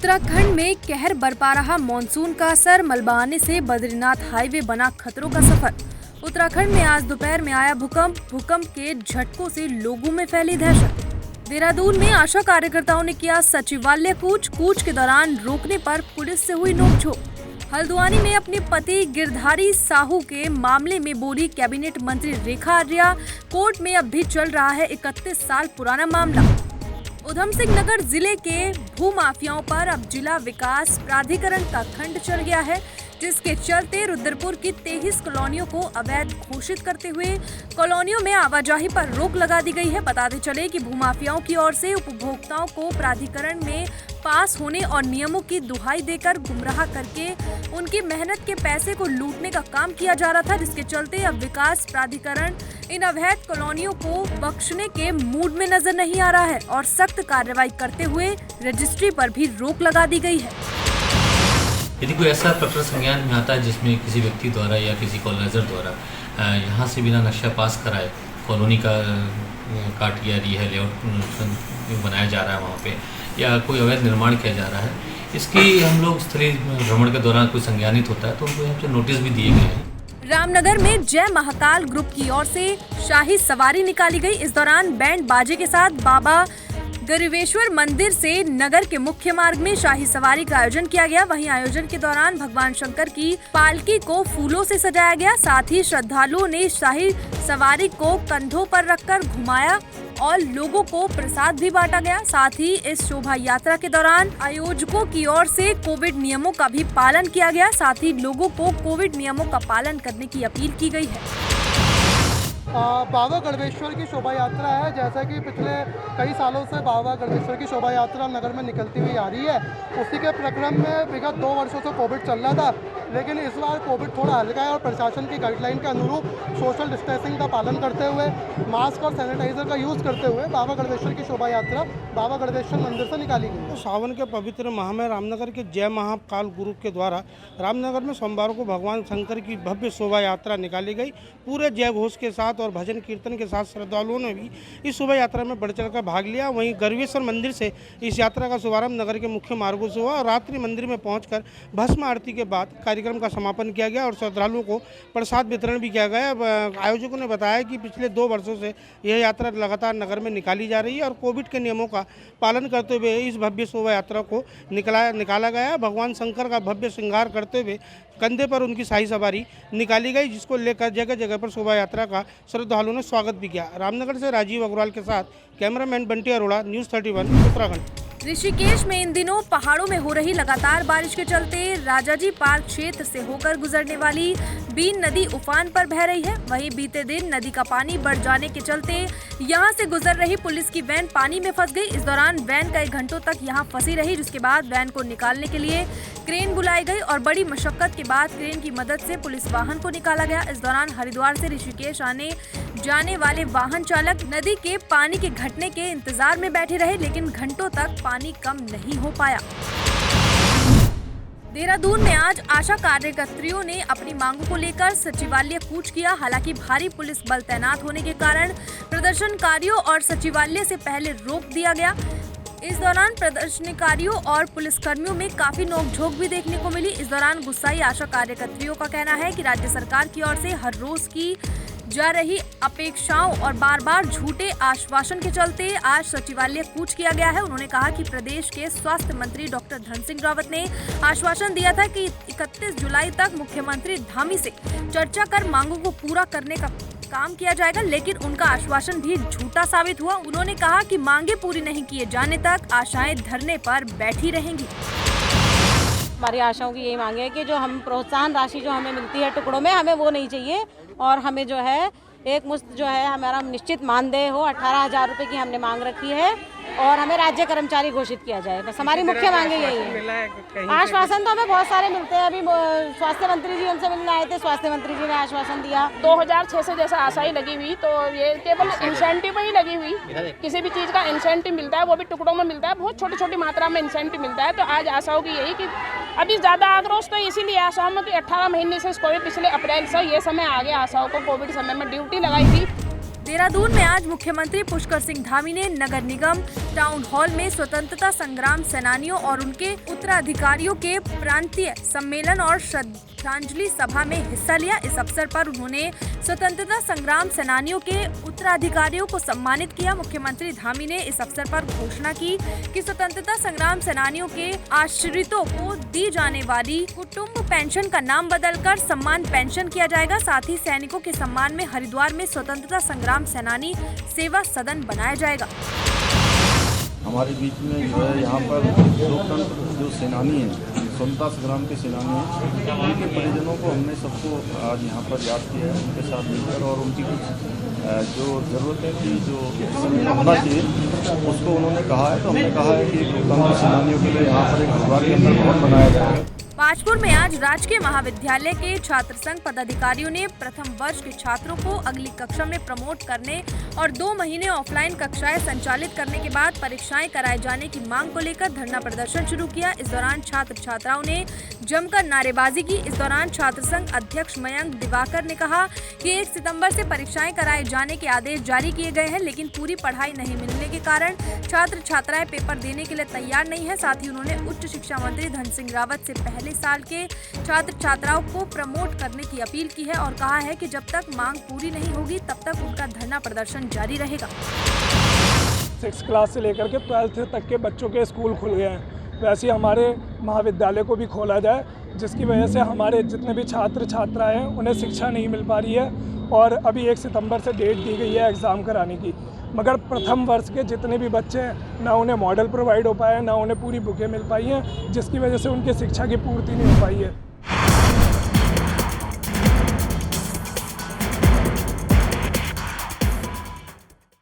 उत्तराखंड में कहर बरपा रहा मानसून का असर, मलबा आने से बद्रीनाथ हाईवे बना खतरों का सफर। उत्तराखंड में आज दोपहर में आया भूकंप के झटकों से लोगों में फैली दहशत। देहरादून में आशा कार्यकर्ताओं ने किया सचिवालय कूच के दौरान रोकने पर पुलिस से हुई नोकझोंक। हल्द्वानी में अपने पति गिरधारी साहू के मामले में बोली कैबिनेट मंत्री रेखा आर्या, कोर्ट में अब भी चल रहा है 31 साल पुराना मामला। उधम सिंह नगर जिले के भूमाफियाओं पर अब जिला विकास प्राधिकरण का खंड चल गया है, जिसके चलते रुद्रपुर की 23 कॉलोनियों को अवैध घोषित करते हुए कॉलोनियों में आवाजाही पर रोक लगा दी गई है। बताते चले कि भूमाफियाओं की ओर से उपभोक्ताओं को प्राधिकरण में पास होने और नियमों की दुहाई देकर गुमराह करके उनकी मेहनत के पैसे को लूटने का काम किया जा रहा था, जिसके चलते अब विकास प्राधिकरण इन अवैध कॉलोनियों को बख्शने के मूड में नजर नहीं आ रहा है और सख्त कार्रवाई करते हुए रजिस्ट्री पर भी रोक लगा दी गई है। यदि कोई ऐसा प्रकरण संज्ञान में आता है जिसमें किसी व्यक्ति द्वारा या किसी कॉलोनाइजर द्वारा यहाँ से बिना नक्शा पास कराए कॉलोनी का काट या लेआउट बनाया जा रहा है वहाँ पे, या कोई अवैध निर्माण किया जा रहा है, इसकी हम लोग स्थलीय भ्रमण के दौरान कोई संज्ञानित होता है तो उनको यहाँ से नोटिस भी दिए गए हैं। रामनगर में जय महाकाल ग्रुप की ओर से शाही सवारी निकाली गई। इस दौरान बैंड बाजे के साथ बाबा गरीवेश्वर मंदिर से नगर के मुख्य मार्ग में शाही सवारी का आयोजन किया गया। वहीं आयोजन के दौरान भगवान शंकर की पालकी को फूलों से सजाया गया। साथ ही श्रद्धालुओं ने शाही सवारी को कंधों पर रखकर घुमाया और लोगों को प्रसाद भी बांटा गया। साथ ही इस शोभा यात्रा के दौरान आयोजकों की ओर से कोविड नियमों का भी पालन किया गया। साथ ही लोगों को कोविड नियमों का पालन करने की अपील की गई है। बाबा गढ़वेश्वर की शोभा यात्रा है। जैसा कि पिछले कई सालों से बाबा गढ़वेश्वर की शोभा यात्रा नगर में निकलती हुई आ रही है, उसी के प्रक्रम में विगत 2 वर्षों से कोविड चल रहा था, लेकिन इस बार कोविड थोड़ा हल्का है और प्रशासन की गाइडलाइन के अनुरूप सोशल डिस्टेंसिंग का पालन करते हुए, मास्क और सैनिटाइजर का यूज़ करते हुए बाबा गढ़वेश्वर की शोभा यात्रा बाबा गढ़वेश्वर मंदिर से निकाली गई। तो सावन के पवित्र माह में रामनगर के जय महाकाल ग्रुप के द्वारा रामनगर में सोमवार को भगवान शंकर की भव्य शोभा यात्रा निकाली गई। पूरे जय घोष के साथ और भजन कीर्तन के साथ श्रद्धालुओं ने भी इस शोभा यात्रा में बढ़ चढ़कर भाग लिया। वहीं गढ़वेश्वर मंदिर से इस यात्रा का शुभारंभ नगर के मुख्य मार्गों से हुआ और रात्रि मंदिर में पहुंचकर भस्म आरती के बाद कार्यक्रम का समापन किया गया और श्रद्धालुओं को प्रसाद वितरण भी किया गया। आयोजकों ने बताया कि पिछले 2 वर्षों से यह यात्रा लगातार नगर में निकाली जा रही है और कोविड के नियमों का पालन करते हुए इस भव्य शोभा यात्रा को निकाला गया। भगवान शंकर का भव्य श्रृंगार करते हुए कंधे पर उनकी शाही सवारी निकाली गई, जिसको लेकर जगह जगह पर शोभा यात्रा का श्रद्धालुओं ने स्वागत भी किया। रामनगर से राजीव अग्रवाल के साथ कैमरामैन बंटी अरोड़ा, न्यूज़ 31 उत्तराखंड। ऋषिकेश में इन दिनों पहाड़ों में हो रही लगातार बारिश के चलते राजाजी पार्क क्षेत्र से होकर गुजरने वाली बीन नदी उफान पर बह रही है। वहीं बीते दिन नदी का पानी बढ़ जाने के चलते यहां से गुजर रही पुलिस की वैन पानी में फंस गई। इस दौरान वैन कई घंटों तक यहां फंसी रही, जिसके बाद वैन को निकालने के लिए क्रेन बुलाई गई और बड़ी मशक्कत के बाद क्रेन की मदद से पुलिस वाहन को निकाला गया। इस दौरान हरिद्वार से ऋषिकेश आने जाने वाले वाहन चालक नदी के पानी के घटने के इंतजार में बैठे रहे, लेकिन घंटों तक पानी कम नहीं हो पाया। देहरादून में आज आशा कार्यकर्तियों ने अपनी मांगों को लेकर सचिवालय कूच किया। हालांकि भारी पुलिस बल तैनात होने के कारण प्रदर्शनकारियों और सचिवालय से पहले रोक दिया गया। इस दौरान प्रदर्शनकारियों और पुलिसकर्मियों में काफी नोकझोंक भी देखने को मिली। इस दौरान गुस्साई आशा कार्यकर्तियों का कहना है कि राज्य सरकार की ओर से हर रोज की जा रही अपेक्षाओं और बार बार झूठे आश्वासन के चलते आज सचिवालय कूच किया गया है। उन्होंने कहा कि प्रदेश के स्वास्थ्य मंत्री डॉक्टर धन सिंह रावत ने आश्वासन दिया था कि 31 जुलाई तक मुख्यमंत्री धामी से चर्चा कर मांगों को पूरा करने का काम किया जाएगा, लेकिन उनका आश्वासन भी झूठा साबित हुआ। उन्होंने कहा कि मांगे पूरी नहीं किए जाने तक आशाएं धरने पर बैठी रहेंगी। हमारी आशाओं की यही मांग है कि जो हम प्रोत्साहन राशि जो हमें मिलती है टुकड़ों में, हमें वो नहीं चाहिए और हमें जो है एक मुश्त जो है हमारा निश्चित मानदेय हो। 18,000 रुपये की हमने मांग रखी है और हमें राज्य कर्मचारी घोषित किया जाए। बस हमारी मुख्य मांग यही है। आश्वासन तो हमें बहुत सारे मिलते हैं। अभी स्वास्थ्य मंत्री जी हमसे मिलने आए थे, स्वास्थ्य मंत्री जी ने आश्वासन दिया 2006 से जैसा आशा ही लगी हुई, तो ये केवल इंसेंटिव ही लगी हुई। किसी भी चीज़ का इंसेंटिव मिलता है, वो भी टुकड़ों में मिलता है, बहुत छोटी छोटी मात्रा में इंसेंटिव मिलता है। तो आज आशाओं की यही कि अभी ज़्यादा आक्रोश तो इसीलिए आशाओं में कि 18 महीने से कोविड, पिछले अप्रैल से ये समय आ गया आशाओं को कोविड समय में ड्यूटी लगाई थी। देहरादून में आज मुख्यमंत्री पुष्कर सिंह धामी ने नगर निगम टाउन हॉल में स्वतंत्रता संग्राम सेनानियों और उनके उत्तराधिकारियों के प्रांतीय सम्मेलन और श्रद्धांजलि सभा में हिस्सा लिया। इस अवसर पर उन्होंने स्वतंत्रता संग्राम सेनानियों के उत्तराधिकारियों को सम्मानित किया। मुख्यमंत्री धामी ने इस अवसर पर घोषणा की कि स्वतंत्रता संग्राम सेनानियों के आश्रितों को दी जाने वाली कुटुंब पेंशन का नाम बदलकर सम्मान पेंशन किया जाएगा। साथ ही सैनिकों के सम्मान में हरिद्वार में स्वतंत्रता संग्राम सेनानी सेवा सदन बनाया जाएगा। हमारे बीच में जो है यहाँ पर लोकतंत्र जो सेनानी हैं, स्वतंत्रता संग्राम के सेनानी हैं, उनके परिजनों को हमने सबको आज यहाँ पर याद किया है, उनके साथ मिलकर, और उनकी कुछ जो ज़रूरतें थी, जो होना चाहिए, उसको उन्होंने कहा है। तो हमने कहा है कि लोकतंत्र सेनानियों के लिए यहाँ पर एक हरिद्वार के अंदर भवन बनाया जाएगा। पाचपुर में आज राजकीय महाविद्यालय के छात्र संघ पदाधिकारियों ने प्रथम वर्ष के छात्रों को अगली कक्षा में प्रमोट करने और 2 महीने ऑफलाइन कक्षाएं संचालित करने के बाद परीक्षाएं कराए जाने की मांग को लेकर धरना प्रदर्शन शुरू किया। इस दौरान छात्र छात्राओं ने जमकर नारेबाजी की। इस दौरान छात्र संघ अध्यक्ष मयंक दिवाकर ने कहा कि 1 सितंबर से परीक्षाएं कराए जाने के आदेश जारी किए गए हैं, लेकिन पूरी पढ़ाई नहीं मिलने के कारण छात्र छात्राएं पेपर देने के लिए तैयार नहीं है। साथ ही उन्होंने उच्च शिक्षा मंत्री धन सिंह रावत से पहले साल के छात्र छात्राओं को प्रमोट करने की अपील की है और कहा है कि जब तक मांग पूरी नहीं होगी तब तक उनका धरना प्रदर्शन जारी रहेगा। 6 क्लास से लेकर के 12th तक के बच्चों के स्कूल खुल गए हैं, वैसे ही हमारे महाविद्यालय को भी खोला जाए, जिसकी वजह से हमारे जितने भी छात्र छात्राएं हैं उन्हें शिक्षा नहीं मिल पा रही है। और अभी 1 सितंबर से डेट दी गई है एग्ज़ाम कराने की, मगर प्रथम वर्ष के जितने भी बच्चे हैं ना उन्हें मॉडल प्रोवाइड हो पाए, ना उन्हें पूरी बुकें मिल पाई हैं, जिसकी वजह से उनकी शिक्षा की पूर्ति नहीं हो पाई है।